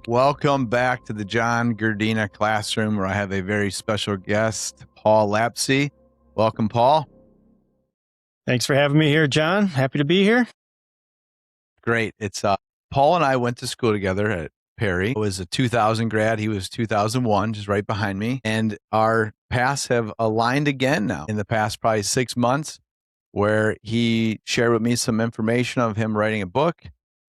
Welcome back to the John Gerdina classroom, where I have a very special guest, Paul Hlabse. Welcome, Paul. Thanks for having me here, John. Happy to be here. Great. It's Paul and I went to school together at Perry. I was a 2000 grad. He was 2001, just right behind me. And our paths have aligned again now in the past probably 6 months, where he shared with me some information of him writing a book.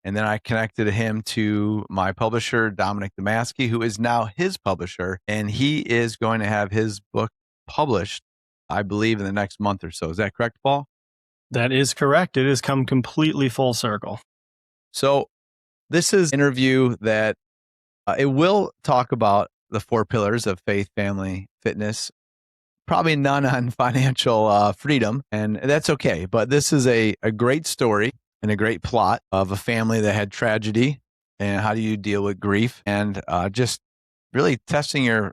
And then I connected him to my publisher, Dominic Damaski, who is now his publisher. And he is going to have his book published, I believe, in the next month or so. Is that correct, Paul? That is correct. It has come completely full circle. So this is an interview that it will talk about the 4 pillars of faith, family, fitness, probably none on financial freedom. And that's okay. But this is a great story and a great plot of a family that had tragedy, and how do you deal with grief, and just really testing your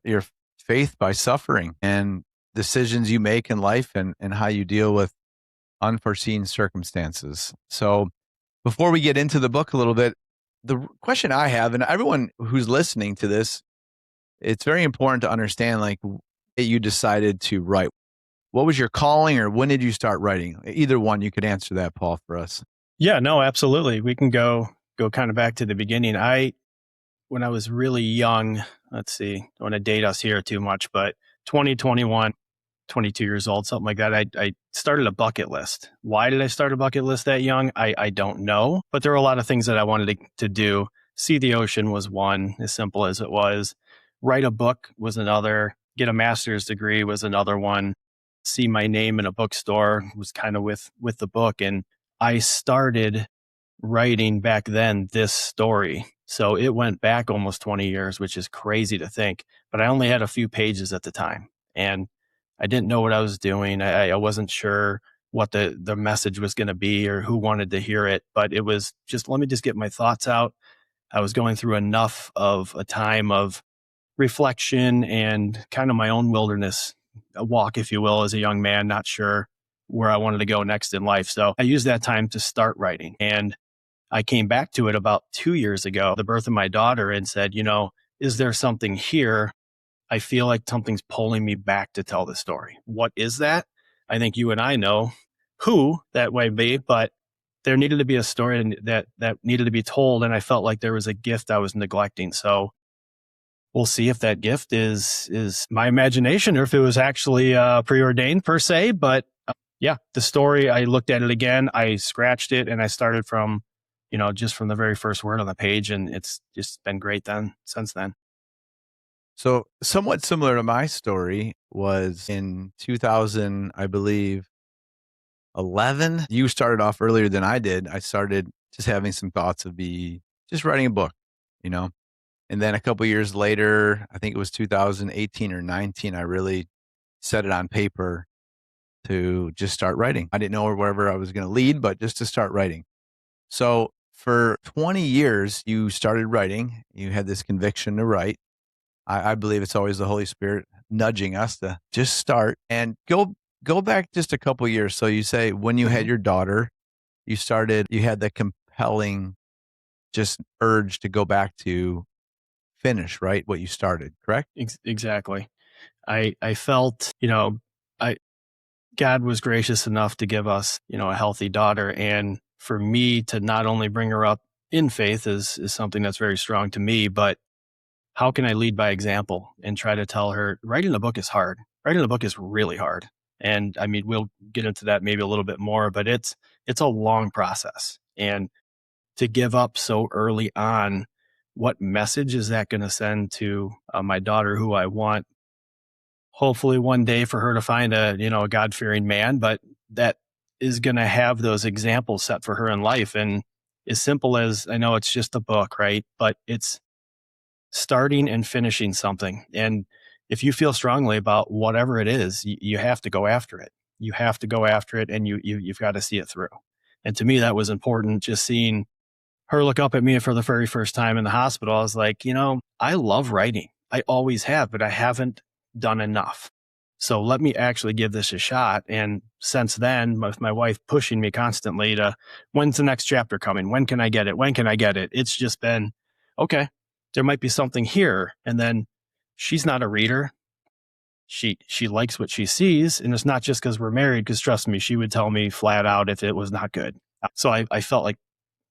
faith by suffering and decisions you make in life, and how you deal with unforeseen circumstances. So before we get into the book a little bit, the question I have, and everyone who's listening to this, it's very important to understand, like, that you decided to write. What was your calling, or when did you start writing? Either one, you could answer that, Paul, for us. Yeah, no, absolutely. We can go kind of back to the beginning. When I was really young, let's see, don't want to date us here too much, but 21, 22 years old, something like that, I started a bucket list. Why did I start a bucket list that young? I don't know, but there were a lot of things that I wanted to do. See the ocean was one, as simple as it was. Write a book was another. Get a master's degree was another one. See my name in a bookstore was kind of with the book. And I started writing back then this story. So it went back almost 20 years, which is crazy to think. But I only had a few pages at the time, and I didn't know what I was doing. I wasn't sure what the message was going to be or who wanted to hear it. But it was just, let me just get my thoughts out. I was going through enough of a time of reflection and kind of my own wilderness walk, if you will, as a young man, not sure where I wanted to go next in life. So I used that time to start writing. And I came back to it about 2 years ago, the birth of my daughter, and said, is there something here? I feel like something's pulling me back to tell the story. What is that? I think you and I know who that might be, but there needed to be a story that needed to be told. And I felt like there was a gift I was neglecting. So we'll see if that gift is my imagination, or if it was actually preordained per se. But yeah, the story, I looked at it again, I scratched it, and I started from, just from the very first word on the page. And it's just been great since then. So somewhat similar to my story was in 2000, I believe, 11. You started off earlier than I did. I started just having some thoughts of just writing a book, And then a couple years later, I think it was 2018 or 19, I really set it on paper to just start writing. I didn't know wherever I was going to lead, but just to start writing. So for 20 years, you started writing. You had this conviction to write. I believe it's always the Holy Spirit nudging us to just start, and go back just a couple years. So you say when you had your daughter, you had the compelling just urge to go back to finish, right? What you started, correct? Exactly. I felt, God was gracious enough to give us, a healthy daughter. And for me to not only bring her up in faith is something that's very strong to me, but how can I lead by example and try to tell her writing a book is hard. Writing a book is really hard. And I mean, we'll get into that maybe a little bit more, but it's a long process. And to give up so early on, what message is that going to send to my daughter, who I want hopefully one day for her to find a God-fearing man, but that is going to have those examples set for her in life. And as simple as, I know it's just a book, right? But it's starting and finishing something. And if you feel strongly about whatever it is, you have to go after it. You have to go after it, and you've got to see it through. And to me, that was important. Just seeing her look up at me for the very first time in the hospital, I was like, I love writing. I always have, but I haven't done enough. So let me actually give this a shot. And since then, with my wife pushing me constantly to, when's the next chapter coming? When can I get it? When can I get it? It's just been, okay, there might be something here. And then she's not a reader. She likes what she sees. And it's not just because we're married, because trust me, she would tell me flat out if it was not good. So I felt like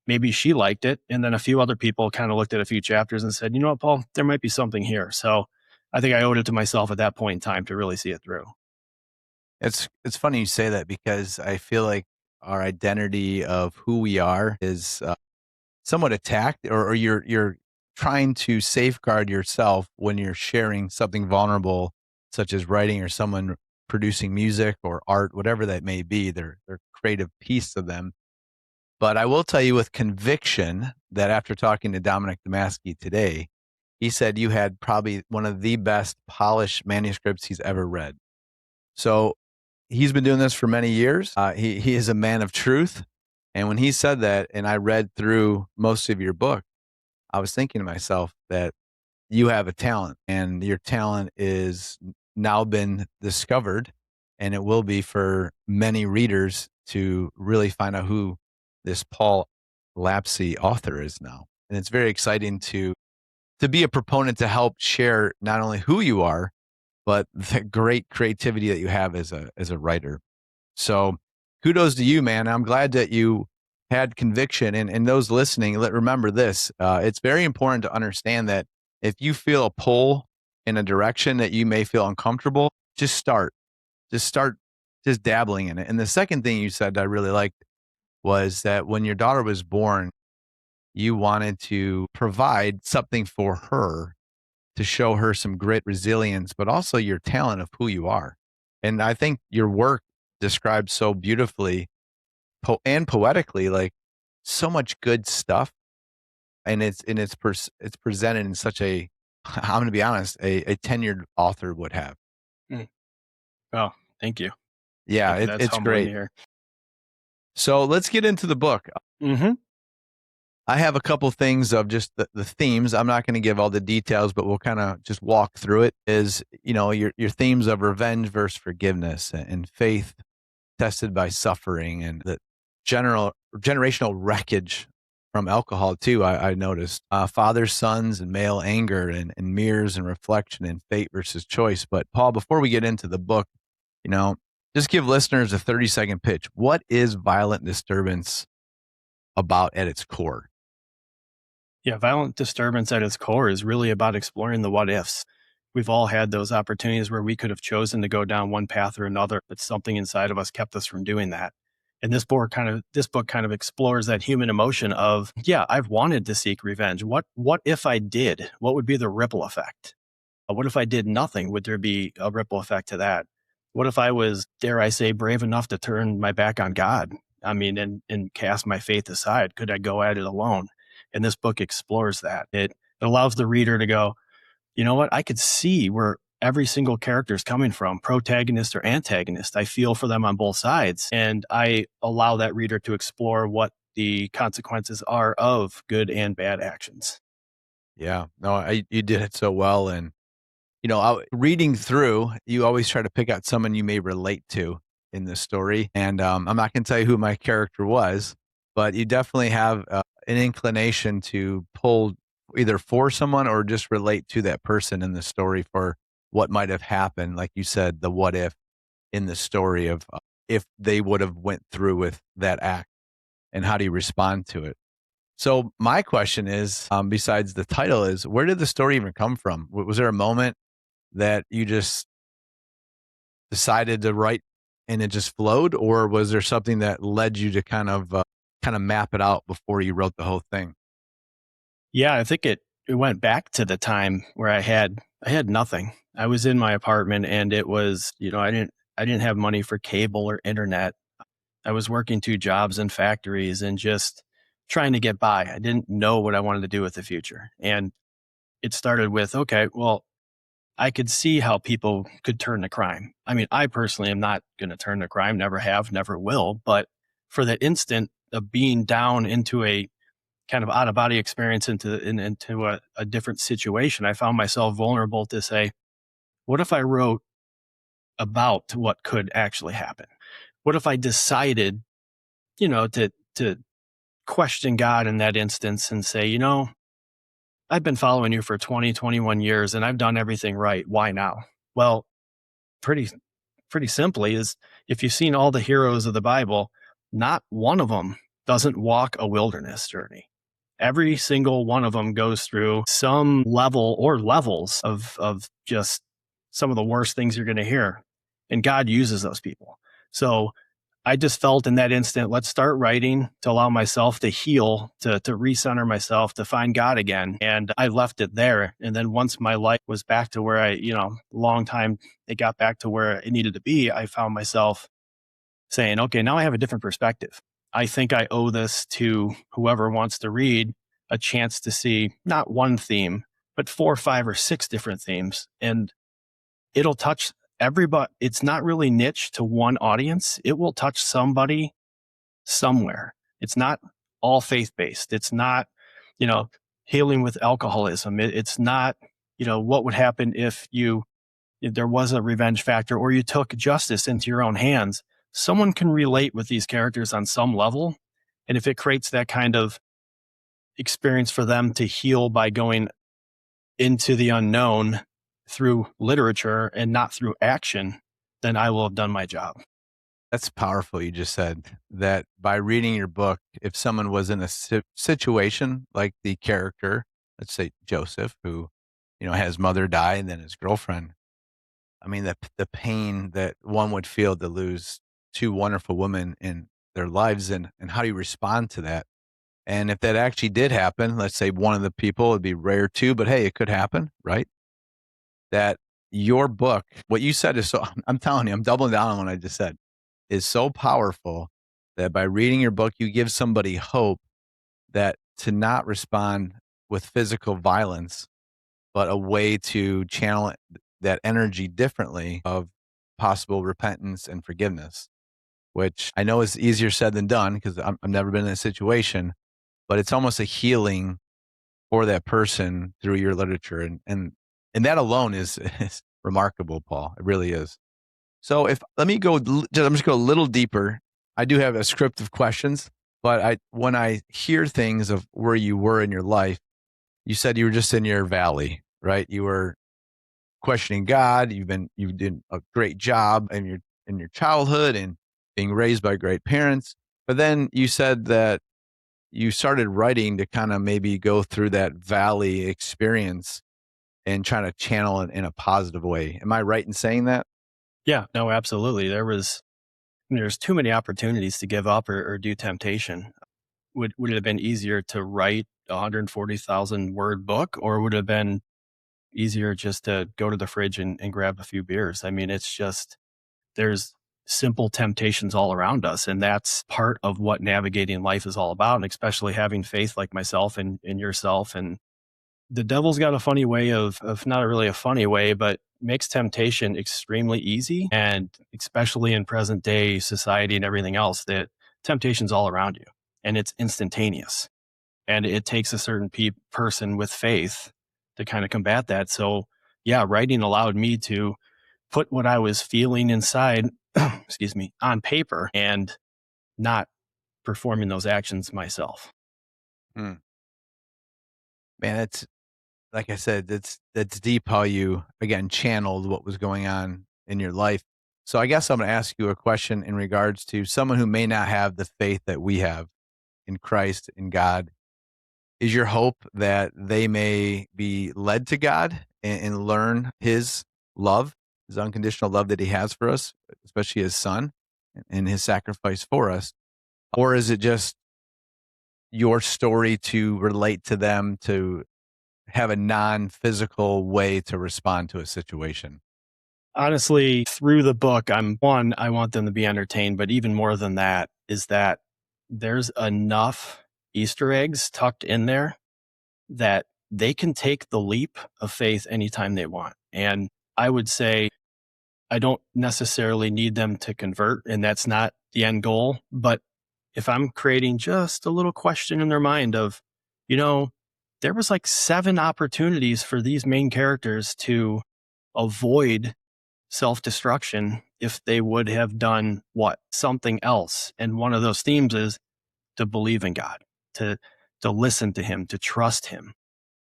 maybe she liked it. And then a few other people kind of looked at a few chapters and said, you know what, Paul, there might be something here. So I think I owed it to myself at that point in time to really see it through. It's funny you say that, because I feel like our identity of who we are is somewhat attacked, or you're trying to safeguard yourself when you're sharing something vulnerable, such as writing or someone producing music or art, whatever that may be, their creative piece of them. But I will tell you with conviction that after talking to Dominic Damaski today, he said you had probably one of the best polished manuscripts he's ever read. So he's been doing this for many years. He is a man of truth. And when he said that, and I read through most of your book, I was thinking to myself that you have a talent, and your talent is now been discovered, and it will be for many readers to really find out who this Paul Hlabse author is now. And it's very exciting to be a proponent to help share not only who you are, but the great creativity that you have as a writer. So kudos to you, man. I'm glad that you had conviction, and those listening, remember this. It's very important to understand that if you feel a pull in a direction that you may feel uncomfortable, just start just dabbling in it. And the second thing you said that I really liked was that when your daughter was born, you wanted to provide something for her to show her some grit, resilience, but also your talent of who you are. And I think your work describes so beautifully and poetically, like, so much good stuff. And it's presented in such a, I'm going to be honest, a tenured author would have. Mm. Oh, thank you. Yeah, Thank you. That's it's humbling great. to hear. So let's get into the book. Mm-hmm. I have a couple things of just the themes. I'm not going to give all the details, but we'll kind of just walk through it. Is, your themes of revenge versus forgiveness, and faith tested by suffering, and the generational wreckage from alcohol too. I noticed fathers, sons, and male anger, and mirrors and reflection, and fate versus choice. But Paul, before we get into the book, just give listeners a 30-second pitch. What is Violent Disturbance about at its core? Yeah, Violent Disturbance at its core is really about exploring the what ifs. We've all had those opportunities where we could have chosen to go down one path or another, but something inside of us kept us from doing that. And this book kind of explores that human emotion of, yeah, I've wanted to seek revenge. What if I did? What would be the ripple effect? What if I did nothing? Would there be a ripple effect to that? What if I was, dare I say, brave enough to turn my back on God? I mean, and cast my faith aside? Could I go at it alone? And this book explores that. It allows the reader to go, you know what? I could see where every single character is coming from, protagonist or antagonist. I feel for them on both sides. And I allow that reader to explore what the consequences are of good and bad actions. Yeah, no, you did it so well. And, reading through, you always try to pick out someone you may relate to in the story. And I'm not going to tell you who my character was, but you definitely have an inclination to pull either for someone or just relate to that person in the story for what might have happened. Like you said, the what if in the story of if they would have went through with that act, and how do you respond to it? So my question is, besides the title, is where did the story even come from? Was there a moment that you just decided to write and it just flowed, or was there something that led you to kind of map it out before you wrote the whole thing? Yeah, I think it went back to the time where I had nothing. I was in my apartment, and it was, I didn't have money for cable or internet. I was working two jobs in factories and just trying to get by. I didn't know what I wanted to do with the future. And it started with, okay, well, I could see how people could turn to crime. I mean, I personally am not going to turn to crime, never have, never will. But for that instant of being down into a kind of out of body experience into a different situation, I found myself vulnerable to say, what if I wrote about what could actually happen? What if I decided, to question God in that instance and say, I've been following you for 20, 21 years and I've done everything right. Why now? Well, pretty pretty simply is if you've seen all the heroes of the Bible, not one of them doesn't walk a wilderness journey. Every single one of them goes through some level or levels of just some of the worst things you're going to hear. And God uses those people. So I just felt in that instant, let's start writing to allow myself to heal, to recenter myself, to find God again. And I left it there. And then once my life was back to where long time, it got back to where it needed to be, I found myself saying, okay, now I have a different perspective. I think I owe this to whoever wants to read a chance to see not one theme, but 4, 5, or 6 different themes. And it'll touch everybody. It's not really niche to one audience. It will touch somebody somewhere. It's not all faith-based. It's not, healing with alcoholism. It's not, what would happen if there was a revenge factor or you took justice into your own hands. Someone can relate with these characters on some level. And if it creates that kind of experience for them to heal by going into the unknown through literature and not through action, then I will have done my job. That's powerful. You just said that by reading your book, if someone was in a situation like the character, let's say Joseph, who, had his mother die and then his girlfriend, I mean, the pain that one would feel to lose 2 wonderful women in their lives, and how do you respond to that? And if that actually did happen, let's say one of the people, it'd be rare too, but hey, it could happen, right? That your book, what you said is so, I'm telling you, I'm doubling down on what I just said, is so powerful that by reading your book, you give somebody hope that to not respond with physical violence, but a way to channel that energy differently of possible repentance and forgiveness, which I know is easier said than done because I've never been in a situation, but it's almost a healing for that person through your literature. And that alone is remarkable, Paul. It really is. So let me go, I'm just go a little deeper. I do have a script of questions, but when I hear things of where you were in your life, you said you were just in your valley, right? You were questioning God. You did a great job in your childhood and being raised by great parents. But then you said that you started writing to kind of maybe go through that valley experience and trying to channel it in a positive way. Am I right in saying that? Yeah, no, absolutely. There's too many opportunities to give up or do temptation. Would it have been easier to write a 140,000 word book, or would it have been easier just to go to the fridge and grab a few beers? I mean, it's just, there's simple temptations all around us. And that's part of what navigating life is all about. And especially having faith like myself and in yourself. And the devil's got a funny way of not really a funny way, but makes temptation extremely easy. And especially in present day society and everything else, that temptation's all around you and it's instantaneous. And it takes a certain person with faith to kind of combat that. So yeah, writing allowed me to put what I was feeling inside, excuse me, on paper and not performing those actions myself. Hmm. Man, it's like I said, that's deep how you again channeled what was going on in your life. So I guess I'm going to ask you a question in regards to someone who may not have the faith that we have in Christ, in God. Is your hope that they may be led to God and learn his love, his unconditional love that he has for us, especially his son and his sacrifice for us? Or is it just your story to relate to them, to have a non-physical way to respond to a situation? Honestly, through the book, I want them to be entertained, but even more than that is that there's enough Easter eggs tucked in there that they can take the leap of faith anytime they want. And I would say I don't necessarily need them to convert, and that's not the end goal. But if I'm creating just a little question in their mind of, there was like 7 opportunities for these main characters to avoid self-destruction if they would have done something else. And one of those themes is to believe in God, to listen to him, to trust him.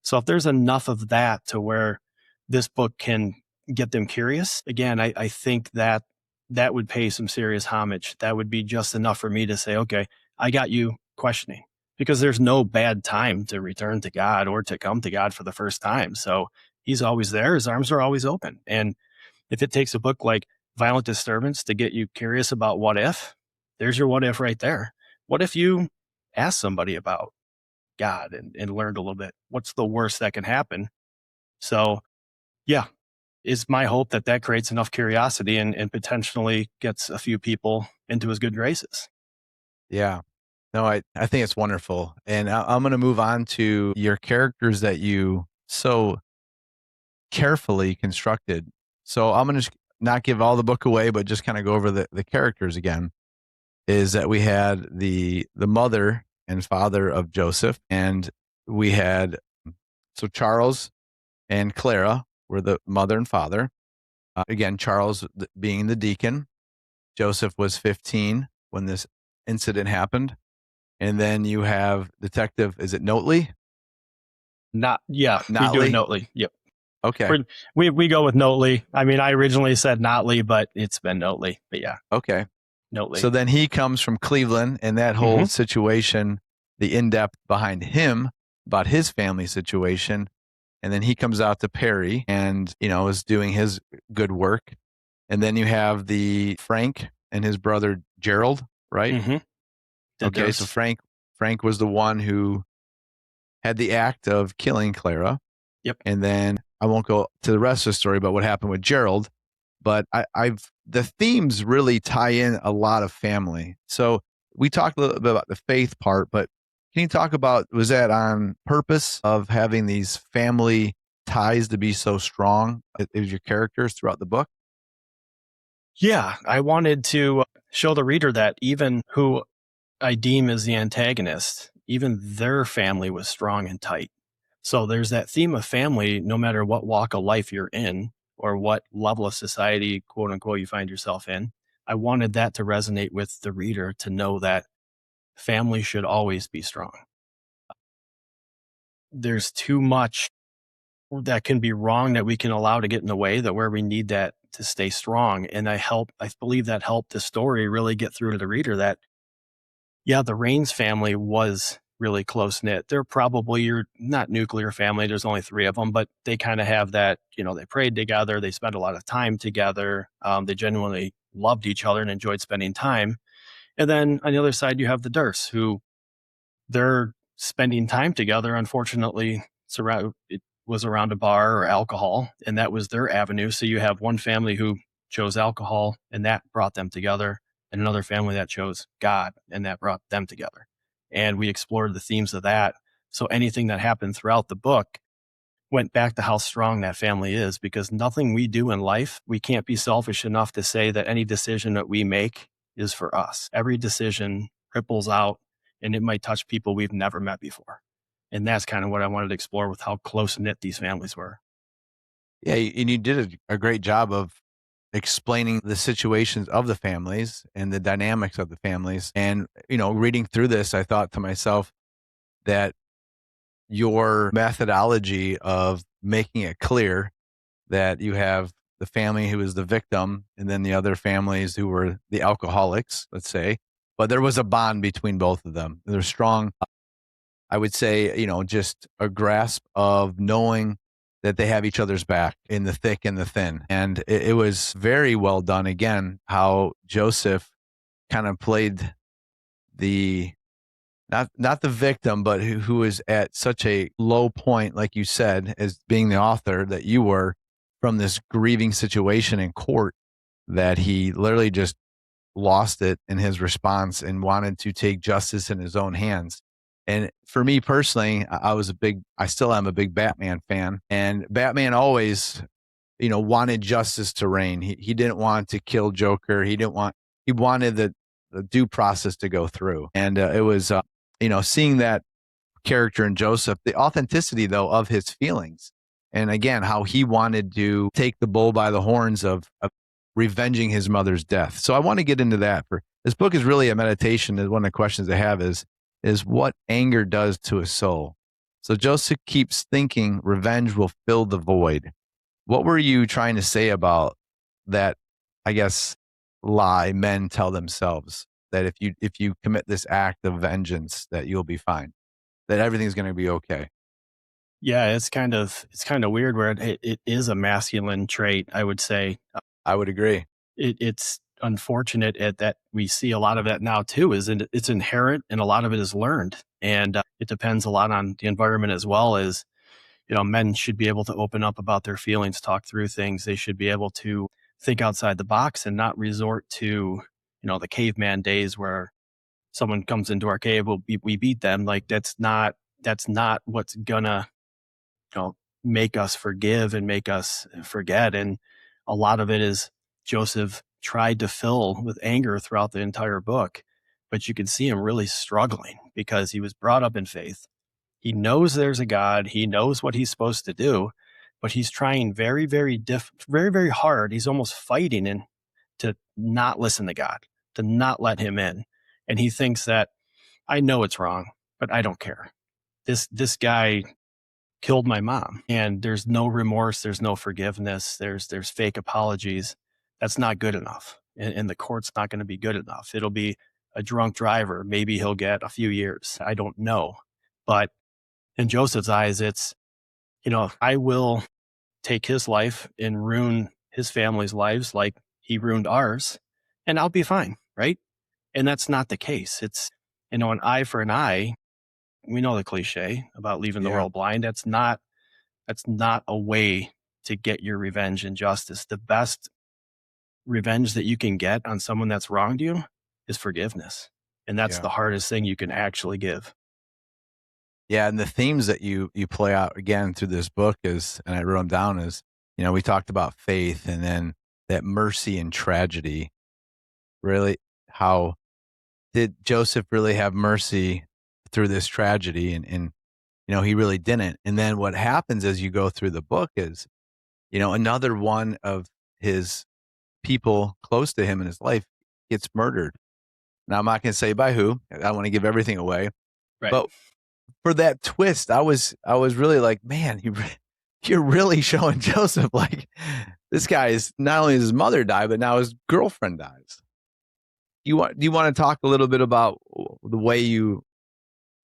So if there's enough of that to where this book can get them curious, again, I think that that would pay some serious homage. That would be just enough for me to say, okay, I got you questioning, because there's no bad time to return to God or to come to God for the first time. So he's always there. His arms are always open. And if it takes a book like Violent Disturbance to get you curious about what if, there's your what if right there. What if you asked somebody about God and learned a little bit? What's the worst that can happen? So, yeah, it's my hope that that creates enough curiosity and potentially gets a few people into his good graces. Yeah. No, I think it's wonderful. And I'm going to move on to your characters that you so carefully constructed. So I'm going to not give all the book away, but just kind of go over the characters again. Is that we had the mother and father of Joseph, and we had, so Charles and Clara were the mother and father. Again, Charles being the deacon. Joseph was 15 when this incident happened. And then you have Detective, is it Notley? We do it Notley. Yep. Okay. We go with Notley. I mean, I originally said Notley, but it's been Notley. But yeah. Okay. Notley. So then he comes from Cleveland, and that whole situation, the in-depth behind him about his family situation. And then he comes out to Perry and, is doing his good work. And then you have the Frank and his brother Gerald, right? Mm-hmm. Okay. So Frank was the one who had the act of killing Clara. Yep. And then I won't go to the rest of the story about what happened with Gerald, but the themes really tie in a lot of family. So we talked a little bit about the faith part, but can you talk about, was that on purpose of having these family ties to be so strong as your characters throughout the book? Yeah, I wanted to show the reader that even who I deem as the antagonist, even their family was strong and tight. So there's that theme of family, no matter what walk of life you're in or what level of society, quote unquote, you find yourself in. I wanted that to resonate with the reader, to know that family should always be strong. There's too much that can be wrong that we can allow to get in the way, that where we need that to stay strong. And I believe that helped the story really get through to the reader that, yeah, the Rains family was really close knit. They're probably your not nuclear family. There's only 3 of them, but they kind of have that, they prayed together. They spent a lot of time together. They genuinely loved each other and enjoyed spending time. And then on the other side, you have the Durst, who they're spending time together. Unfortunately, it was around a bar or alcohol, and that was their avenue. So you have one family who chose alcohol, and that brought them together, and another family that chose God, and that brought them together. And we explored the themes of that. So anything that happened throughout the book went back to how strong that family is, because nothing we do in life, we can't be selfish enough to say that any decision that we make is for us. Every decision ripples out, and it might touch people we've never met before. And that's kind of what I wanted to explore with how close knit these families were. Yeah. And you did a great job of explaining the situations of the families and the dynamics of the families. And, reading through this, I thought to myself that your methodology of making it clear that you have the family who is the victim and then the other families who were the alcoholics, let's say, but there was a bond between both of them. They're strong. I would say, just a grasp of knowing that they have each other's back in the thick and the thin. And it was very well done. Again, how Joseph kind of played the, not the victim, but who was at such a low point, like you said, as being the author that you were, from this grieving situation in court, that he literally just lost it in his response and wanted to take justice in his own hands. And for me personally, I still am a big Batman fan, and Batman always, wanted justice to reign. He didn't want to kill Joker. He wanted the due process to go through. And it was, seeing that character in Joseph, the authenticity though of his feelings. And again, how he wanted to take the bull by the horns of revenging his mother's death. So I want to get into that. This book is really a meditation. One of the questions I have is what anger does to a soul. So Joseph keeps thinking revenge will fill the void. What were you trying to say about that, I guess, lie men tell themselves that if you commit this act of vengeance that you'll be fine, that everything's going to be okay? Yeah, it's kind of weird where it is a masculine trait, I would say. I would agree. It's unfortunate that we see a lot of that now too. It's inherent and a lot of it is learned, and it depends a lot on the environment as well. As men should be able to open up about their feelings, talk through things. They should be able to think outside the box and not resort to the caveman days where someone comes into our cave, we beat them. Like that's not what's gonna you know, make us forgive and make us forget. And a lot of it is Joseph tried to fill with anger throughout the entire book, but you can see him really struggling because he was brought up in faith. He knows there's a God. He knows what he's supposed to do, but he's trying very, very, very hard. He's almost fighting to not listen to God, to not let him in. And he thinks that I know it's wrong, but I don't care. This guy killed my mom, and there's no remorse, there's no forgiveness, there's fake apologies. That's not good enough, and the court's not going to be good enough. It'll be a drunk driver. Maybe he'll get a few years. I don't know, but in Joseph's eyes, it's I will take his life and ruin his family's lives like he ruined ours, and I'll be fine, right? And that's not the case. It's an eye for an eye. We know the cliche about leaving the Yeah. world blind. That's not a way to get your revenge and justice. The best revenge that you can get on someone that's wronged you is forgiveness. And that's Yeah. the hardest thing you can actually give. Yeah, and the themes that you play out again through this book is, and I wrote them down, is, we talked about faith and then that mercy and tragedy. Really, how did Joseph really have mercy through this tragedy? And he really didn't. And then what happens as you go through the book is, another one of his people close to him in his life gets murdered. Now, I'm not going to say by who. I don't want to give everything away. Right. But for that twist, I was really like, man, you're really showing Joseph, like, this guy is, not only his mother died, but now his girlfriend dies. Do you want to talk a little bit about the way you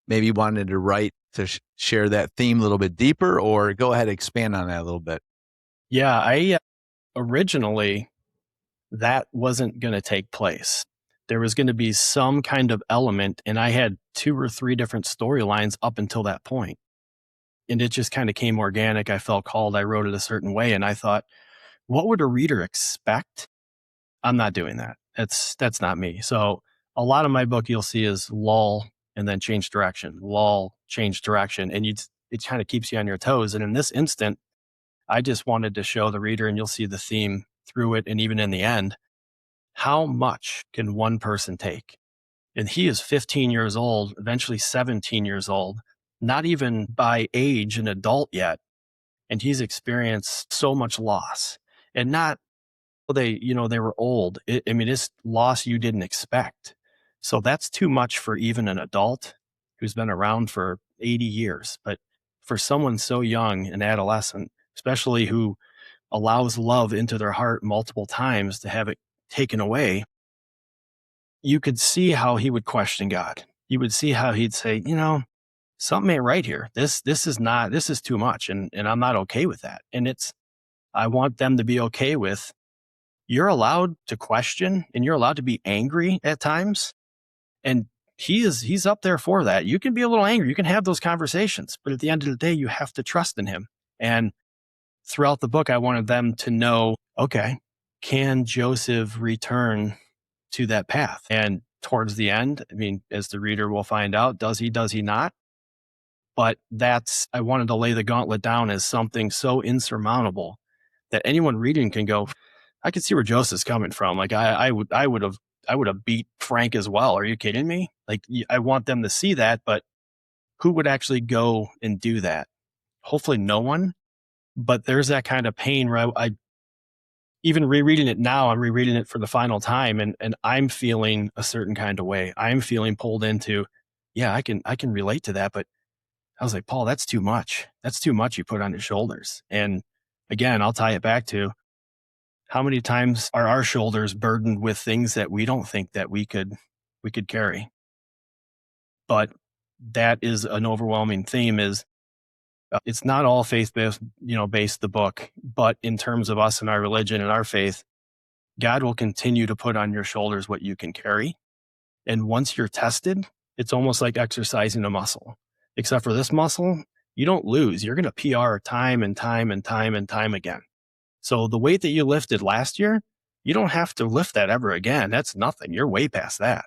maybe wanted to write to share that theme a little bit deeper, or go ahead and expand on that a little bit? Yeah, I originally that wasn't going to take place. There was going to be some kind of element, and I had 2 or 3 different storylines up until that point. And it just kind of came organic. I felt called. I wrote it a certain way, and I thought, what would a reader expect? I'm not doing that. That's not me. So a lot of my book you'll see is lull and then change direction, lull, change direction, and it kind of keeps you on your toes. And in this instant, I just wanted to show the reader, and you'll see the theme through it, and even in the end, how much can one person take? And he is 15 years old, eventually 17 years old, not even by age an adult yet, and he's experienced so much loss. And not they were old. It's loss you didn't expect. So that's too much for even an adult who's been around for 80 years. But for someone so young, an adolescent, especially who allows love into their heart multiple times to have it taken away, you could see how he would question God. You would see how he'd say, something ain't right here. This is too much. And I'm not okay with that. And I want them to be okay with, you're allowed to question and you're allowed to be angry at times. And he's up there for that. You can be a little angry. You can have those conversations, but at the end of the day, you have to trust in him. And throughout the book, I wanted them to know, okay, can Joseph return to that path? And towards the end, as the reader will find out, does he not? But I wanted to lay the gauntlet down as something so insurmountable that anyone reading can go, I can see where Joseph's coming from. Like I would have beat Frank as well. Are you kidding me? Like I want them to see that, but who would actually go and do that? Hopefully no one. But there's that kind of pain where I even rereading it now, I'm rereading it for the final time, and I'm feeling a certain kind of way. I'm feeling pulled into, yeah, I can relate to that, but I was like, Paul, that's too much. That's too much you put on your shoulders. And again, I'll tie it back to how many times are our shoulders burdened with things that we don't think that we could carry. But that is an overwhelming theme is it's not all faith-based, based the book, but in terms of us and our religion and our faith, God will continue to put on your shoulders what you can carry. And once you're tested, it's almost like exercising a muscle. Except for this muscle, you don't lose. You're going to PR time and time and time and time again. So the weight that you lifted last year, you don't have to lift that ever again. That's nothing. You're way past that.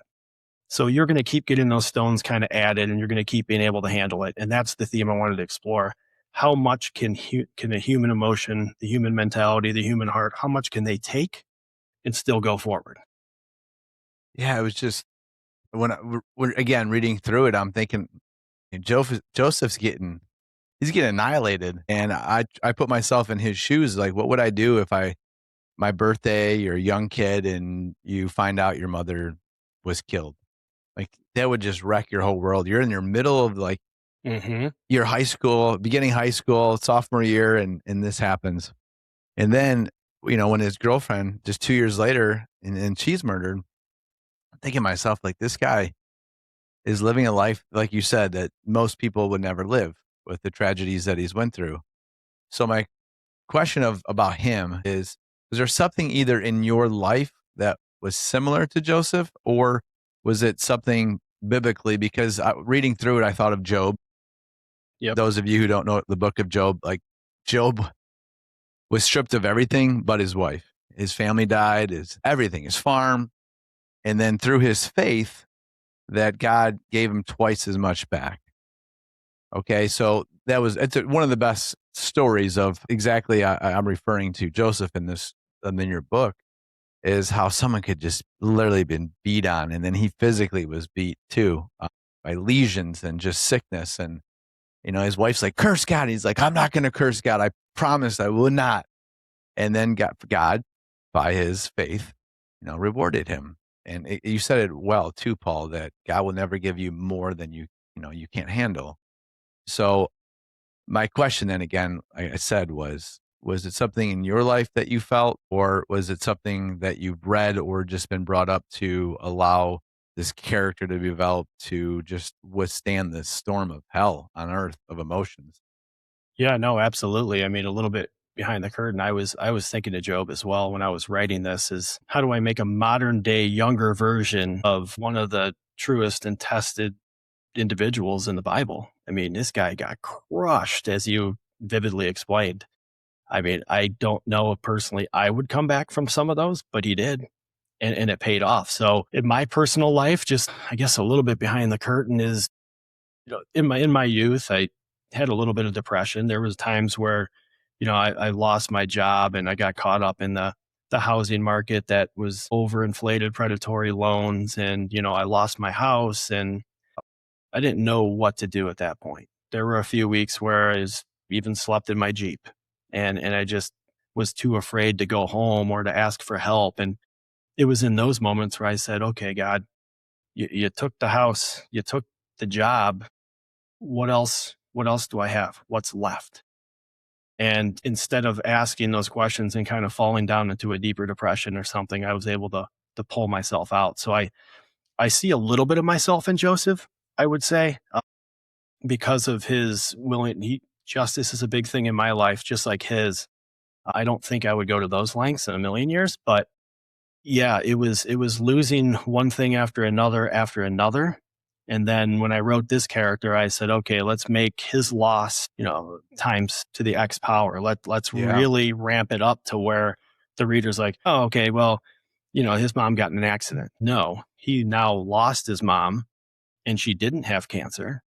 So you're going to keep getting those stones kind of added and you're going to keep being able to handle it. And that's the theme I wanted to explore. How much can a human emotion, the human mentality, the human heart, how much can they take and still go forward? Yeah, it was just we're again reading through it. I'm thinking Joseph's he's getting annihilated, and I put myself in his shoes. Like, what would I do if my birthday, you're a young kid, and you find out your mother was killed? Like, that would just wreck your whole world. You're in your middle of like your beginning high school, sophomore year, and this happens. And then, when his girlfriend just 2 years later and she's murdered, I'm thinking to myself, like, this guy is living a life, like you said, that most people would never live with the tragedies that he's went through. So my question about him is, was there something either in your life that was similar to Joseph, or was it something biblically? Because reading through it, I thought of Job. Yep. Those of you who don't know the book of Job, like, Job was stripped of everything but his wife. His family died, his farm. And then through his faith, that God gave him twice as much back. Okay, so it's one of the best stories of exactly I'm referring to Joseph in your book, is how someone could just literally been beat on, and then he physically was beat too, by lesions and just sickness. And his wife's like, curse God. He's like, I'm not going to curse God. I promise I will not. And then God, by his faith, rewarded him. And you said it well too, Paul, that God will never give you more than you can't handle. So my question then again, like I said, was it something in your life that you felt, or was it something that you've read or just been brought up to allow this character to be developed to just withstand this storm of hell on earth of emotions? Yeah, no, absolutely. I mean, a little bit behind the curtain, I was thinking of Job as well when I was writing this is how do I make a modern day younger version of one of the truest and tested individuals in the Bible? I mean, this guy got crushed as you vividly explained. I mean, I don't know if personally I would come back from some of those, but he did. And it paid off. So in my personal life, just I guess a little bit behind the curtain is, in my youth, I had a little bit of depression. There was times where, I lost my job and I got caught up in the housing market that was overinflated predatory loans. And, I lost my house and I didn't know what to do at that point. There were a few weeks where even slept in my Jeep and I just was too afraid to go home or to ask for help. And it was in those moments where I said, okay, God, you took the house, you took the job. What else do I have? What's left? And instead of asking those questions and kind of falling down into a deeper depression or something, I was able to pull myself out. So I see a little bit of myself in Joseph, I would say, because of his justice is a big thing in my life, just like his. I don't think I would go to those lengths in a million years, but yeah, it was losing one thing after another after another. And then when I wrote this character, I said, okay, let's make his loss, times to the X power. Let's Yeah. really ramp it up to where the reader's like, oh, okay, well, his mom got in an accident. No, he now lost his mom and she didn't have cancer.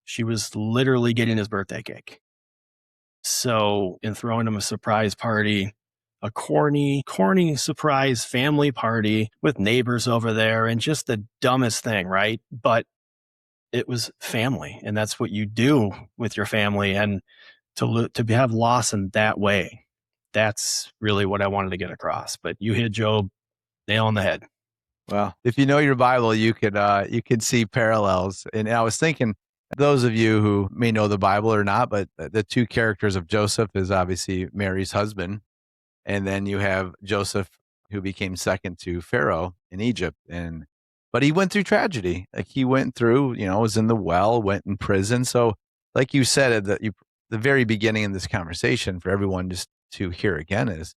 She was literally getting his birthday cake. So in throwing him a surprise party, a corny surprise family party with neighbors over there and just the dumbest thing, right? But it was family and that's what you do with your family. And to have loss in that way, that's really what I wanted to get across. But you hit Job nail on the head. Well, if you know your Bible, you could see parallels. And I was thinking, Those of you who may know the Bible or not, but the two characters of Joseph is obviously Mary's husband. And then you have Joseph, who became second to Pharaoh in Egypt. But he went through tragedy. Like he went through, was in the well, went in prison. So, like you said at the very beginning of this conversation, for everyone just to hear again is,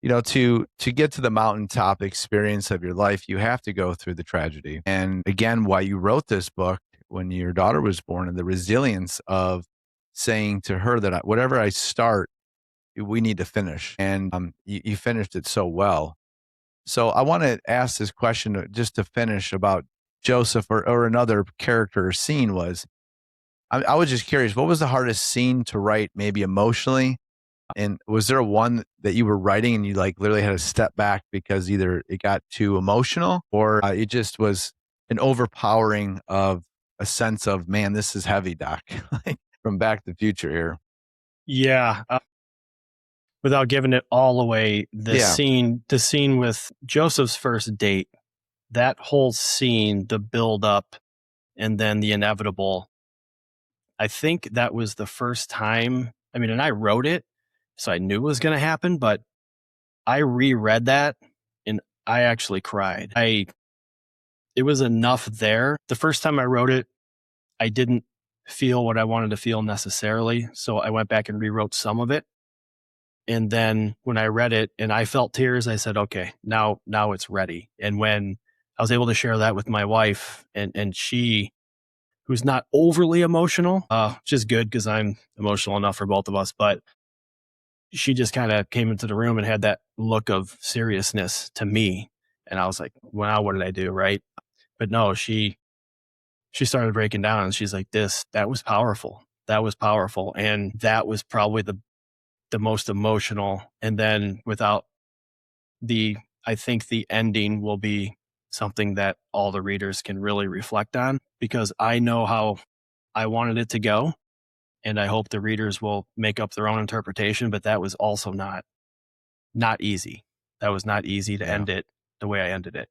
to get to the mountaintop experience of your life, you have to go through the tragedy. And again, why you wrote this book when your daughter was born, and the resilience of saying to her that whatever I start, we need to finish. And you finished it so well. So I want to ask this question just to finish about Joseph or another character or scene was, I was just curious, what was the hardest scene to write, maybe emotionally? And was there one that you were writing and you like literally had to step back because either it got too emotional or it just was an overpowering of a sense of, man, this is heavy, Doc, like from Back to the Future here. Yeah. Without giving it all away, the scene with Joseph's first date, that whole scene, the build up and then the inevitable, I think that was the first time. I mean, and I wrote it, so I knew it was going to happen, but I reread that and I actually cried. It was enough there. The first time I wrote it, I didn't feel what I wanted to feel necessarily. So I went back and rewrote some of it. And then when I read it and I felt tears, I said, okay, now it's ready. And when I was able to share that with my wife and she, who's not overly emotional, which is good because I'm emotional enough for both of us, but she just kind of came into the room and had that look of seriousness to me. And I was like, wow, what did I do? Right. But no, she started breaking down and she's like, that was powerful. That was powerful. And that was probably the most emotional. And then I think the ending will be something that all the readers can really reflect on because I know how I wanted it to go. And I hope the readers will make up their own interpretation, but that was also not easy. That was not easy to end it the way I ended it.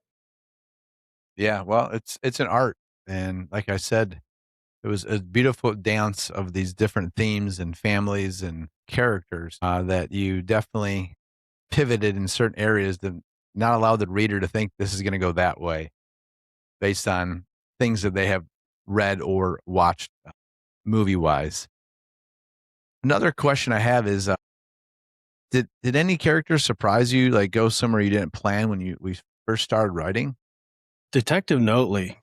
Yeah. Well, it's an art. And like I said, it was a beautiful dance of these different themes and families and characters that you definitely pivoted in certain areas to not allow the reader to think this is going to go that way based on things that they have read or watched movie wise. Another question I have is, did any characters surprise you, like go somewhere you didn't plan when we first started writing? Detective Notley,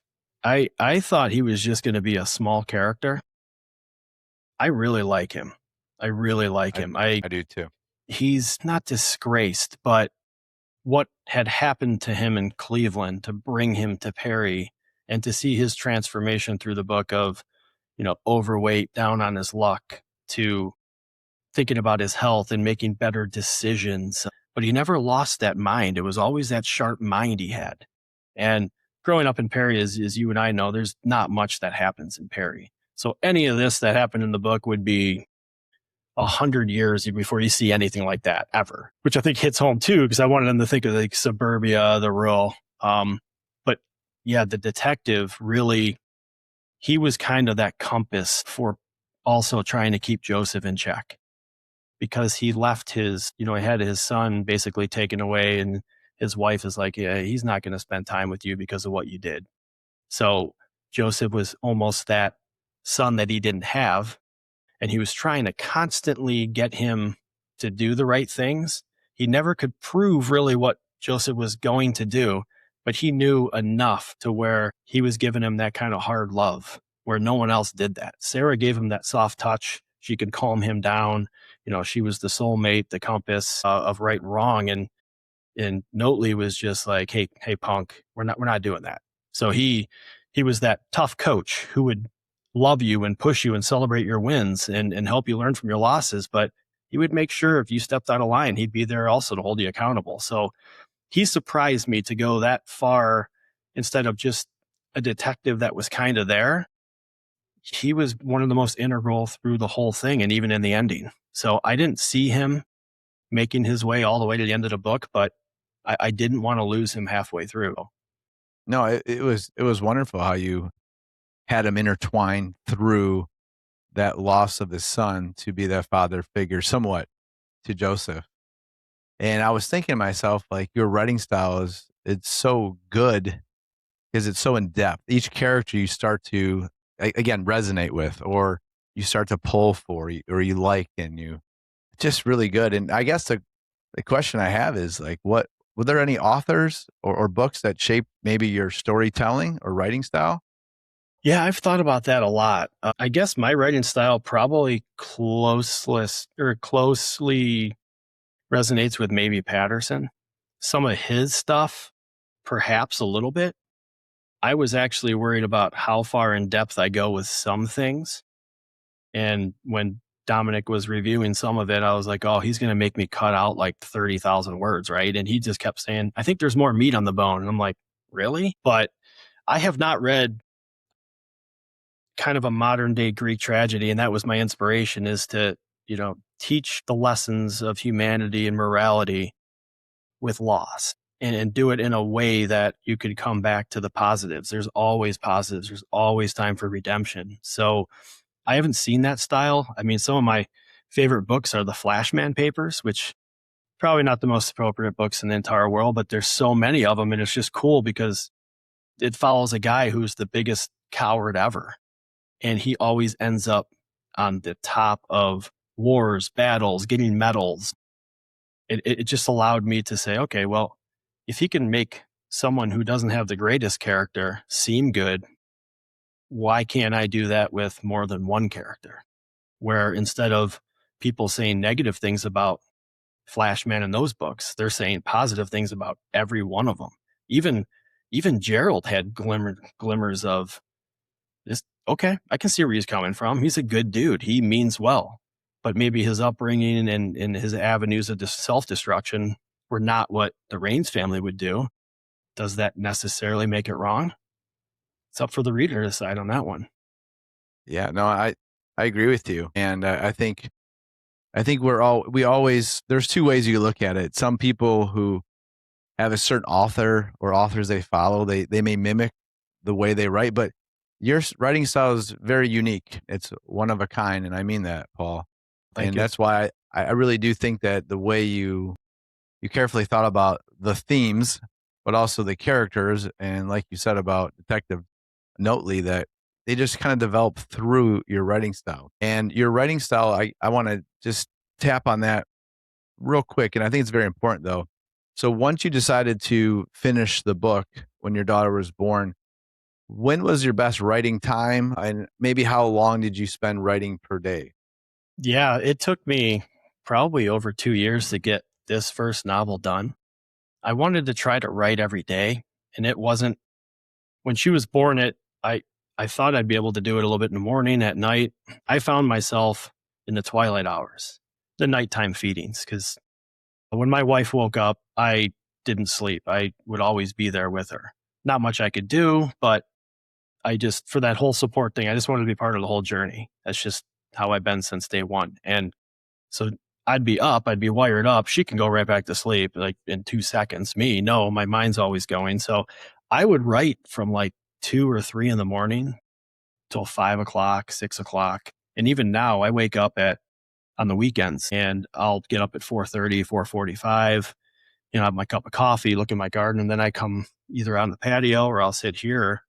I thought he was just going to be a small character. I really like him. I really like him. I do too. He's not disgraced, but what had happened to him in Cleveland to bring him to Perry and to see his transformation through the book of, overweight, down on his luck, to thinking about his health and making better decisions. But he never lost that mind. It was always that sharp mind he had. And growing up in Perry, as you and I know, there's not much that happens in Perry. So any of this that happened in the book would be 100 years before you see anything like that ever, which I think hits home too, because I wanted them to think of like suburbia, the rural. But yeah, the detective really, he was kind of that compass for also trying to keep Joseph in check because he left he had his son basically taken away and his wife is like, yeah, he's not going to spend time with you because of what you did. So Joseph was almost that son that he didn't have. And he was trying to constantly get him to do the right things. He never could prove really what Joseph was going to do, but he knew enough to where he was giving him that kind of hard love where no one else did that. Sarah gave him that soft touch. She could calm him down. She was the soulmate, the compass of right and wrong. And Notley was just like, hey, punk, we're not doing that. So he was that tough coach who would love you and push you and celebrate your wins and help you learn from your losses. But he would make sure if you stepped out of line, he'd be there also to hold you accountable. So he surprised me to go that far instead of just a detective that was kind of there. He was one of the most integral through the whole thing and even in the ending. So I didn't see him making his way all the way to the end of the book, but I didn't want to lose him halfway through. No, it was wonderful how you had him intertwined through that loss of his son to be that father figure somewhat to Joseph. And I was thinking to myself, like, your writing style it's so good because it's so in depth. Each character you start to again resonate with, or you start to pull for, or you like, and you just really good. And I guess the question I have is like, what were there any authors or books that shaped maybe your storytelling or writing style? Yeah, I've thought about that a lot. I guess my writing style probably closely resonates with maybe Patterson. Some of his stuff, perhaps a little bit. I was actually worried about how far in depth I go with some things. And when Dominic was reviewing some of it, I was like, oh, he's going to make me cut out like 30,000 words, right? And he just kept saying, I think there's more meat on the bone. And I'm like, really? But I have not read kind of a modern day Greek tragedy. And that was my inspiration, is to, teach the lessons of humanity and morality with loss, and do it in a way that you could come back to the positives. There's always positives. There's always time for redemption. So I haven't seen that style. I mean, some of my favorite books are the Flashman papers, which probably not the most appropriate books in the entire world, but there's so many of them. And it's just cool because it follows a guy who's the biggest coward ever. And he always ends up on the top of wars, battles, getting medals. It just allowed me to say, okay, well, if he can make someone who doesn't have the greatest character seem good, why can't I do that with more than one character? Where instead of people saying negative things about Flashman in those books, they're saying positive things about every one of them. Even even Gerald had glimmers of this. Okay, I can see where he's coming from. He's a good dude. He means well, but maybe his upbringing and his avenues of self destruction were not what the Rains family would do. Does that necessarily make it wrong? It's up for the reader to decide on that one. Yeah, no, I agree with you, and I think we always there's two ways you look at it. Some people who have a certain author or authors they follow, they may mimic the way they write, but your writing style is very unique. It's one of a kind, and I mean that, Paul. Thank And you. that's why I really do think that the way you carefully thought about the themes, but also the characters, and like you said about Detective Notley, that they just kind of develop through your writing style. And your writing style, I want to just tap on that real quick, and I think it's very important though. So once you decided to finish the book when your daughter was born, when was your best writing time, and maybe how long did you spend writing per day? Yeah, it took me probably over 2 years to get this first novel done. I wanted to try to write every day, and it wasn't when she was born. I I thought I'd be able to do it a little bit in the morning, at night. I found myself in the twilight hours, the nighttime feedings, because when my wife woke up, I didn't sleep. I would always be there with her. Not much I could do, but I just, for that whole support thing, I just wanted to be part of the whole journey. That's just how I've been since day one. And so I'd be up, I'd be wired up. She can go right back to sleep like in 2 seconds. Me, no, my mind's always going. So I would write from like 2 or 3 in the morning till 5 o'clock, 6 o'clock. And even now I wake up at on the weekends and I'll get up at 4:30, 4:45, have my cup of coffee, look in my garden, and then I come either on the patio or I'll sit here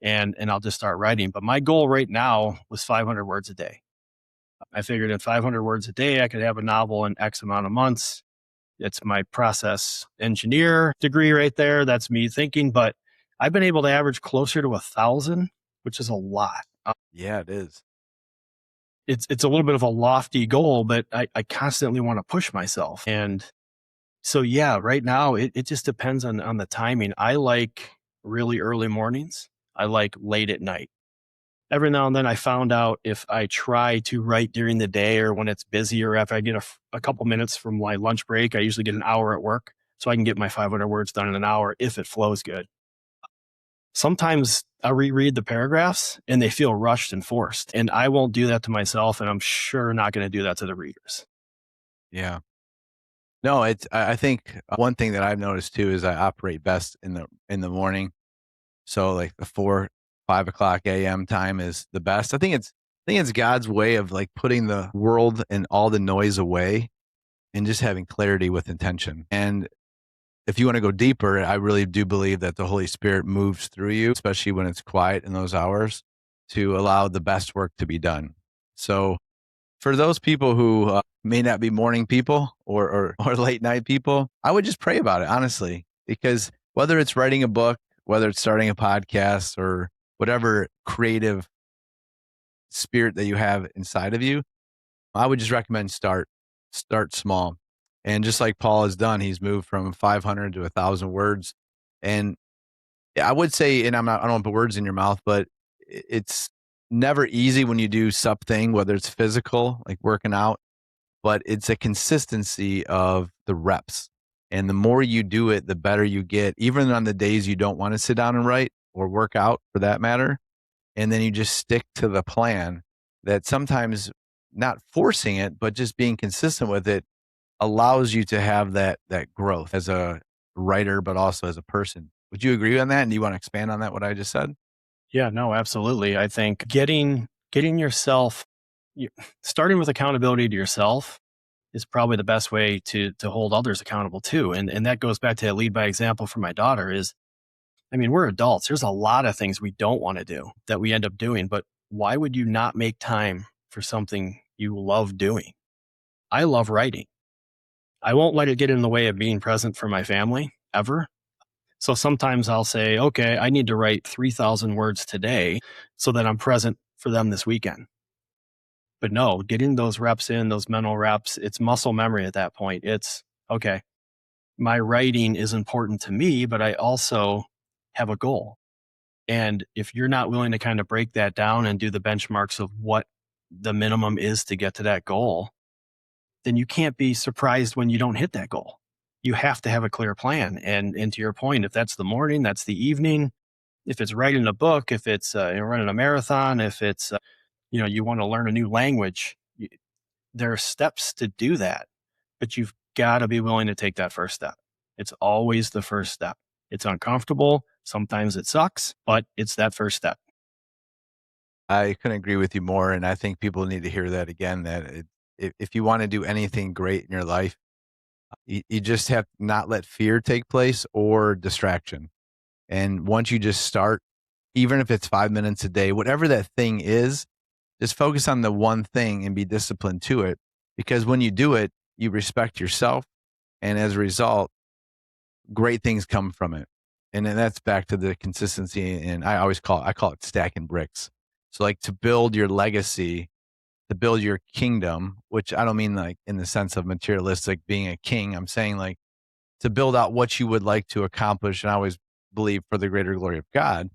and I'll just start writing. But my goal right now was 500 words a day. I figured at 500 words a day, I could have a novel in X amount of months. It's my process engineer degree right there. That's me thinking, but I've been able to average closer to 1,000, which is a lot. Yeah, it is. It's a little bit of a lofty goal, but I constantly want to push myself. And so, yeah, right now it just depends on the timing. I like really early mornings. I like late at night. Every now and then I found out if I try to write during the day or when it's busy or after I get a couple minutes from my lunch break, I usually get an hour at work. So I can get my 500 words done in an hour if it flows good. Sometimes I reread the paragraphs and they feel rushed and forced. And I won't do that to myself. And I'm sure not going to do that to the readers. Yeah. No, I think one thing that I've noticed too is I operate best in the morning. So like the 5 o'clock a.m. time is the best. I think it's God's way of like putting the world and all the noise away and just having clarity with intention. And if you want to go deeper, I really do believe that the Holy Spirit moves through you, especially when it's quiet in those hours, to allow the best work to be done. So for those people who may not be morning people or late night people, I would just pray about it, honestly, because whether it's writing a book, whether it's starting a podcast, or whatever creative spirit that you have inside of you, I would just recommend start small. And just like Paul has done, he's moved from 500 to 1,000 words. And I would say, and I don't want to put words in your mouth, but it's never easy when you do something, whether it's physical, like working out, but it's a consistency of the reps. And the more you do it, the better you get, even on the days you don't want to sit down and write or work out for that matter. And then you just stick to the plan that sometimes not forcing it, but just being consistent with it allows you to have that growth as a writer, but also as a person. Would you agree on that? And do you want to expand on that, what I just said? Yeah, no, absolutely. I think getting yourself, starting with accountability to yourself is probably the best way to hold others accountable too. And that goes back to that lead by example for my daughter is, I mean, we're adults. There's a lot of things we don't want to do that we end up doing, but why would you not make time for something you love doing? I love writing. I won't let it get in the way of being present for my family ever. So sometimes I'll say, okay, I need to write 3,000 words today so that I'm present for them this weekend. But no, getting those reps in, those mental reps, it's muscle memory at that point. It's okay, my writing is important to me, but I also have a goal. And if you're not willing to kind of break that down and do the benchmarks of what the minimum is to get to that goal, then you can't be surprised when you don't hit that goal. You have to have a clear plan. And to your point, if that's the morning, that's the evening. If it's writing a book, if it's running a marathon, if it's you want to learn a new language, there are steps to do that, but you've got to be willing to take that first step. It's always the first step. It's uncomfortable. Sometimes it sucks, but it's that first step. I couldn't agree with you more. And I think people need to hear that again, that if you want to do anything great in your life, you just have to not let fear take place or distraction. And once you just start, even if it's 5 minutes a day, whatever that thing is, just focus on the one thing and be disciplined to it. Because when you do it, you respect yourself. And as a result, great things come from it. And then that's back to the consistency. And I call it stacking bricks. So like to build your legacy, to build your kingdom, which I don't mean like in the sense of materialistic being a king. I'm saying like to build out what you would like to accomplish. And I always believe for the greater glory of God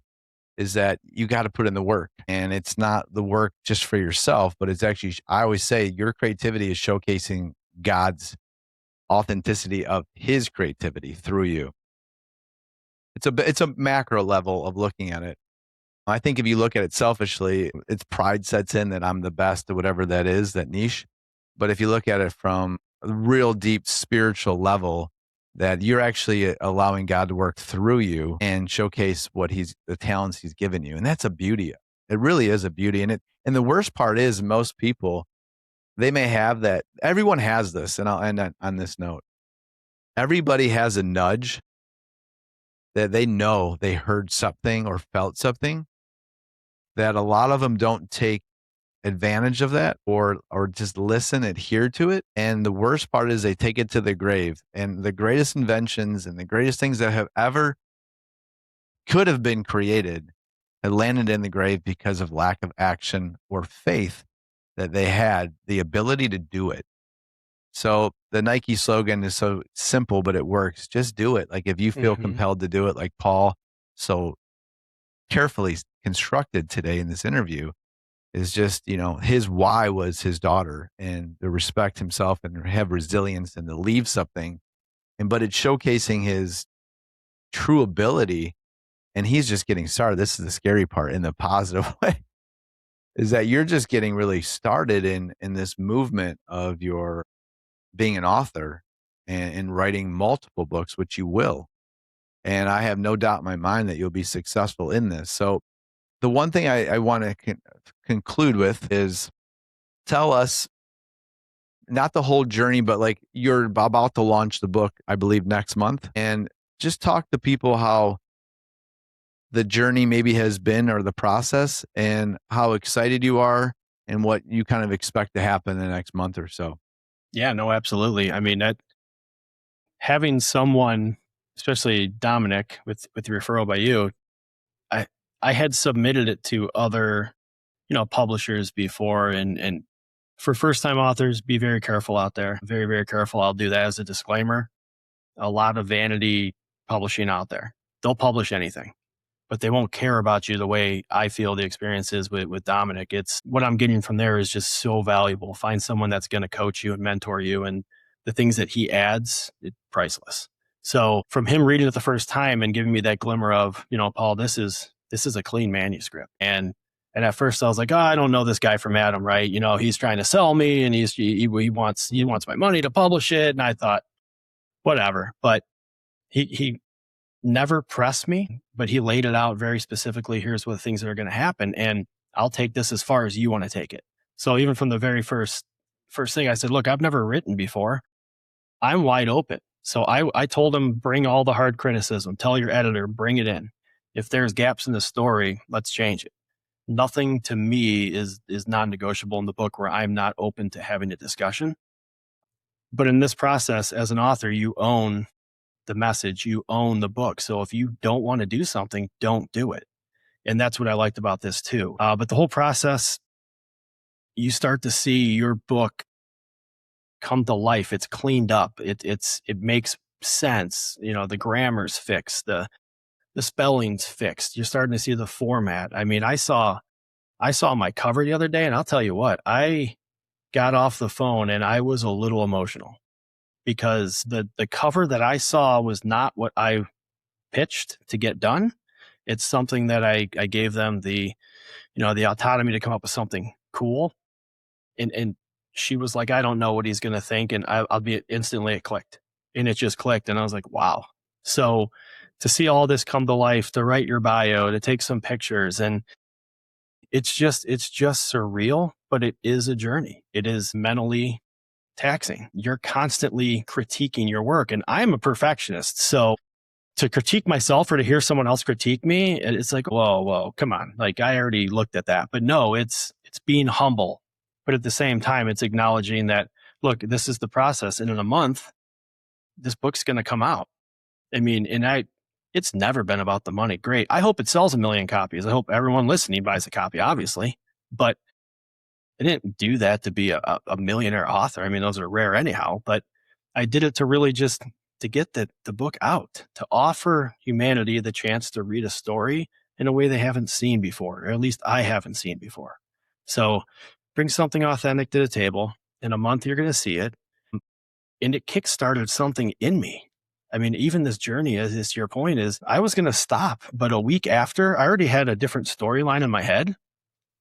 is that you got to put in the work, and it's not the work just for yourself, but it's actually, I always say your creativity is showcasing God's authenticity of his creativity through you. It's a macro level of looking at it. I think if you look at it selfishly, it's pride sets in that I'm the best at whatever that is, that niche. But if you look at it from a real deep spiritual level, that you're actually allowing God to work through you and showcase the talents he's given you. And that's a beauty. It really is a beauty. And the worst part is most people, they may have that. Everyone has this. And I'll end on this note. Everybody has a nudge that they know they heard something or felt something, that a lot of them don't take advantage of that or just listen, adhere to it. And the worst part is they take it to the grave. And the greatest inventions and the greatest things that have ever could have been created had landed in the grave because of lack of action or faith that they had the ability to do it. So the Nike slogan is so simple, but it works. Just do it. Like if you feel compelled to do it, like Paul so carefully constructed today in this interview, is just, his why was his daughter and to respect himself and have resilience and to leave something. But it's showcasing his true ability. And he's just getting started. This is the scary part in the positive way, is that you're just getting really started in this movement of your being an author and writing multiple books, which you will. And I have no doubt in my mind that you'll be successful in this. So the one thing I want to conclude with is tell us not the whole journey, but like you're about to launch the book, I believe next month, and just talk to people how the journey maybe has been or the process and how excited you are and what you kind of expect to happen in the next month or so. Yeah, no, absolutely. I mean, that having someone, especially Dominic, with the referral by you, I I had submitted it to other, publishers before, and for first time authors, be very careful out there. Very, very careful. I'll do that as a disclaimer. A lot of vanity publishing out there. They'll publish anything, but they won't care about you the way I feel the experience is with Dominic. It's what I'm getting from there is just so valuable. Find someone that's going to coach you and mentor you, and the things that he adds, it's priceless. So from him reading it the first time and giving me that glimmer of, Paul, this is a clean manuscript. And at first I was like, oh, I don't know this guy from Adam, right? He's trying to sell me, and he wants my money to publish it. And I thought, whatever. But he never pressed me, but he laid it out very specifically. Here's what things that are going to happen, and I'll take this as far as you want to take it. So even from the very first thing, I said, look, I've never written before. I'm wide open. So I told him, bring all the hard criticism. Tell your editor, bring it in. If there's gaps in the story, let's change it. Nothing to me is non-negotiable in the book where I'm not open to having a discussion. But in this process, as an author, you own the message, you own the book. So if you don't want to do something, don't do it. And that's what I liked about this too. But the whole process, you start to see your book come to life. It's cleaned up. It makes sense. The grammar's fixed. The spelling's fixed. You're starting to see the format. I mean, I saw my cover the other day, and I'll tell you what, I got off the phone and I was a little emotional because the cover that I saw was not what I pitched to get done. It's something that I gave them the autonomy to come up with something cool. And she was like, I don't know what he's going to think. And I'll be instantly, it clicked, and it just clicked. And I was like, wow. So to see all this come to life, to write your bio, to take some pictures, and it's just surreal, but it is a journey. It is mentally taxing. You're constantly critiquing your work, and I'm a perfectionist. So to critique myself or to hear someone else critique me, it's like, whoa, come on. Like, I already looked at that. But no, it's being humble. But at the same time, it's acknowledging that, look, this is the process. And in a month, this book's going to come out. I mean, it's never been about the money. Great. I hope it sells 1 million copies. I hope everyone listening buys a copy, obviously. But I didn't do that to be a millionaire author. I mean, those are rare anyhow. But I did it to really just to get the book out, to offer humanity the chance to read a story in a way they haven't seen before, or at least I haven't seen before. So bring something authentic to the table. In a month, you're going to see it. And it kickstarted something in me. I mean, even this journey, as is your point, is I was going to stop, but a week after, I already had a different storyline in my head,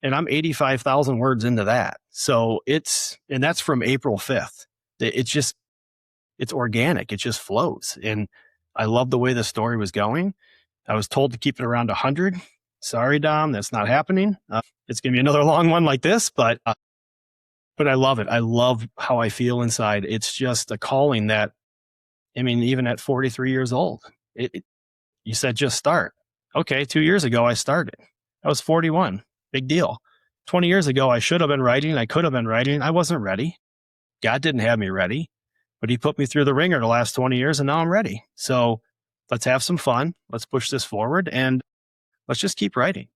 and I'm 85,000 words into that. So and that's from April 5th. It's organic. It just flows. And I love the way the story was going. I was told to keep it around 100. Sorry, Dom, that's not happening. It's going to be another long one like this, but I love it. I love how I feel inside. It's just a calling that, I mean, even at 43 years old, you said just start. Okay, 2 years ago, I started. I was 41. Big deal. 20 years ago, I should have been writing. I could have been writing. I wasn't ready. God didn't have me ready, but he put me through the ringer the last 20 years, and now I'm ready. So let's have some fun. Let's push this forward, and let's just keep writing.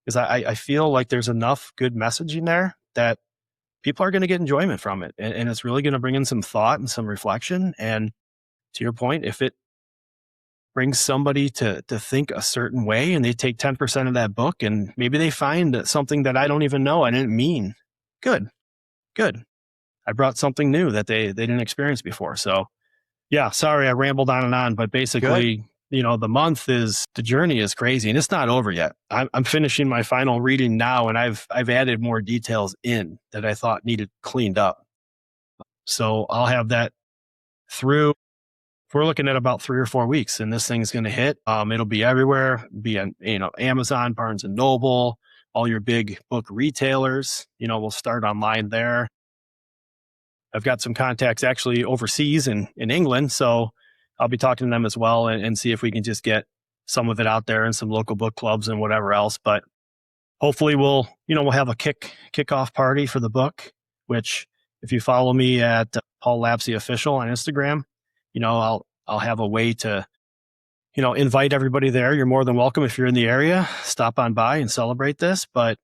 Because I feel like there's enough good messaging there that people are going to get enjoyment from it. And it's really going to bring in some thought and some reflection. And to your point, if it brings somebody to think a certain way and they take 10% of that book and maybe they find something that I don't even know, I didn't mean, good. I brought something new that they didn't experience before. So yeah, sorry, I rambled on and on, but basically, the journey is crazy and it's not over yet. I'm finishing my final reading now, and I've added more details in that I thought needed cleaned up. So I'll have that through we're looking at about 3 or 4 weeks, and this thing's going to hit. It'll be everywhere, be on, Amazon, Barnes and Noble, all your big book retailers. We'll start online there. I've got some contacts actually overseas in England, so I'll be talking to them as well and see if we can just get some of it out there in some local book clubs and whatever else. But hopefully we'll have a kickoff party for the book, which if you follow me at Paul Hlabse Official on Instagram, I'll have a way to, invite everybody there. You're more than welcome if you're in the area, stop on by and celebrate this. But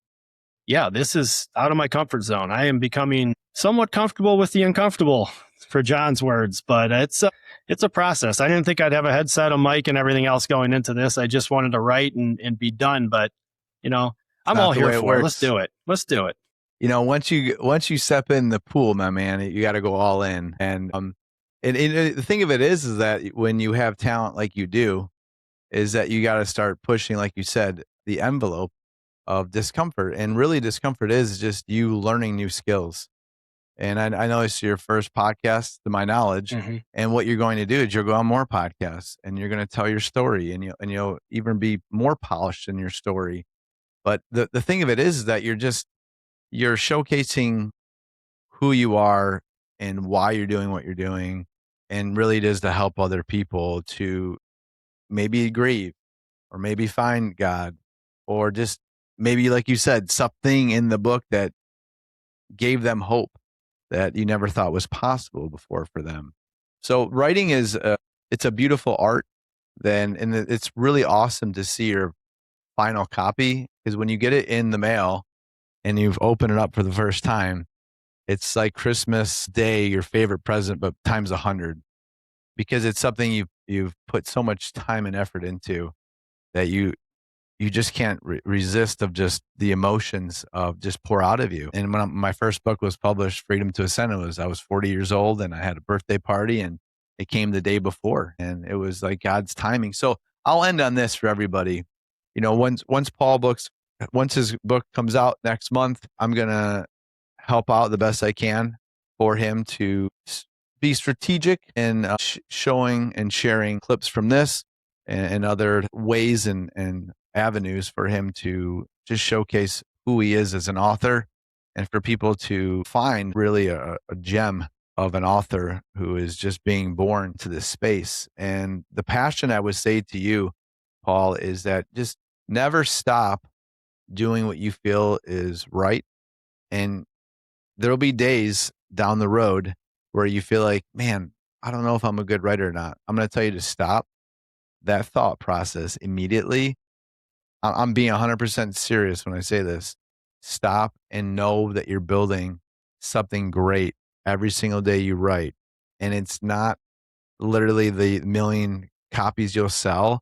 yeah, this is out of my comfort zone. I am becoming somewhat comfortable with the uncomfortable, for John's words, but it's a process. I didn't think I'd have a headset, a mic, and everything else going into this. I just wanted to write and be done. But I'm all here for it. Let's do it. Once you step in the pool, my man, you got to go all in. And the thing of it is that when you have talent like you do, is that you got to start pushing, like you said, the envelope of discomfort. And really, discomfort is just you learning new skills. And I know it's your first podcast, to my knowledge. Mm-hmm. And what you're going to do is you'll go on more podcasts, and you're going to tell your story, and you'll even be more polished in your story. But the thing of it is that you're showcasing who you are and why you're doing what you're doing, and really it is to help other people to maybe grieve, or maybe find God, or just maybe, like you said, something in the book that gave them hope that you never thought was possible before for them. So writing it's a beautiful art. And it's really awesome to see your final copy, because when you get it in the mail and you've opened it up for the first time, it's like Christmas Day, your favorite present, but times 100, because it's something you've put so much time and effort into that you just can't resist of just the emotions of just pour out of you. And when my first book was published, Freedom to Ascend, I was 40 years old, and I had a birthday party, and it came the day before, and it was like God's timing. So I'll end on this for everybody. Once his book comes out next month, I'm going to help out the best I can for him to be strategic in showing and sharing clips from this and other ways and avenues for him to just showcase who he is as an author, and for people to find really a gem of an author who is just being born to this space. And the passion I would say to you, Paul, is that just never stop doing what you feel is right. And there'll be days down the road where you feel like, man, I don't know if I'm a good writer or not. I'm going to tell you to stop that thought process immediately. I'm being 100% serious when I say this. Stop and know that you're building something great every single day you write. And it's not literally the million copies you'll sell.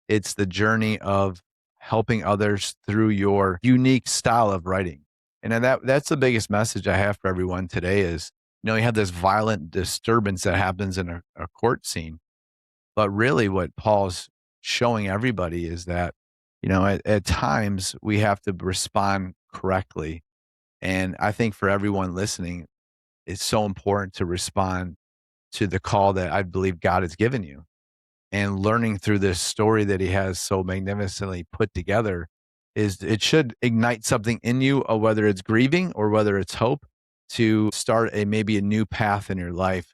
It's the journey of helping others through your unique style of writing. And that's the biggest message I have for everyone today is, you have this violent disturbance that happens in a court scene. But really what Paul's showing everybody is that, at times we have to respond correctly. And I think for everyone listening, it's so important to respond to the call that I believe God has given you. And learning through this story that he has so magnificently put together it should ignite something in you, whether it's grieving or whether it's hope, to start maybe a new path in your life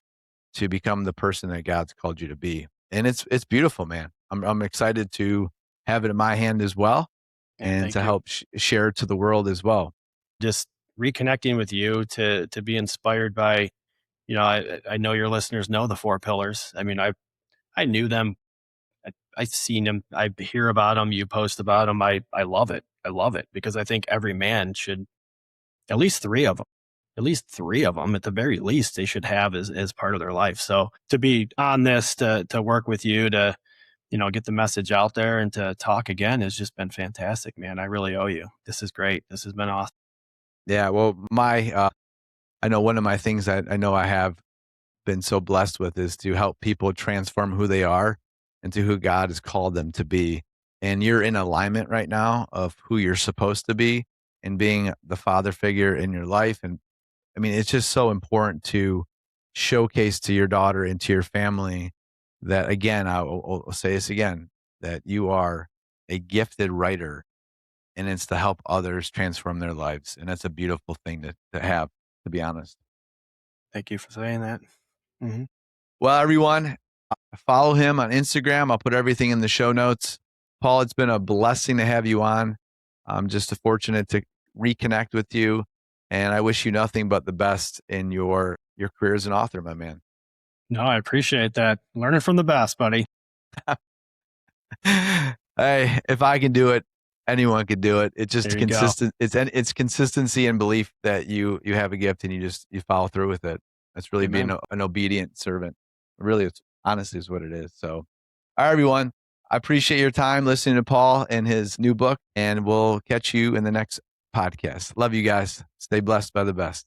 to become the person that God's called you to be. And it's beautiful, man. I'm excited to have it in my hand as well, and to help share it to the world as well. Just reconnecting with you to be inspired by, I know your listeners know the 4 pillars. I mean, I knew them. I've seen them. I hear about them. You post about them. I love it. I love it because I think every man should at least 3 of them. At least 3 of them, at the very least, they should have as part of their life. So to be on this, to work with you, to get the message out there and to talk again has just been fantastic, man. I really owe you. This is great. This has been awesome. Yeah. Well, I know one of my things that I know I have been so blessed with is to help people transform who they are into who God has called them to be. And you're in alignment right now of who you're supposed to be and being the father figure in your life. And I mean, it's just so important to showcase to your daughter and to your family that, again, I'll say this again, that you are a gifted writer, and it's to help others transform their lives. And that's a beautiful thing to have, to be honest. Thank you for saying that. Mm-hmm. Well, everyone, follow him on Instagram. I'll put everything in the show notes. Paul, it's been a blessing to have you on. I'm just fortunate to reconnect with you, and I wish you nothing but the best in your career as an author, my man. No, I appreciate that. Learning from the best, buddy. Hey, if I can do it, anyone could do it. It's just There you go. consistent. It's consistency and belief that you have a gift and you follow through with it. That's really being an obedient servant. Really, it's honestly is what it is. So, all right, everyone. I appreciate your time listening to Paul and his new book, and we'll catch you in the next podcast. Love you guys. Stay blessed by the best.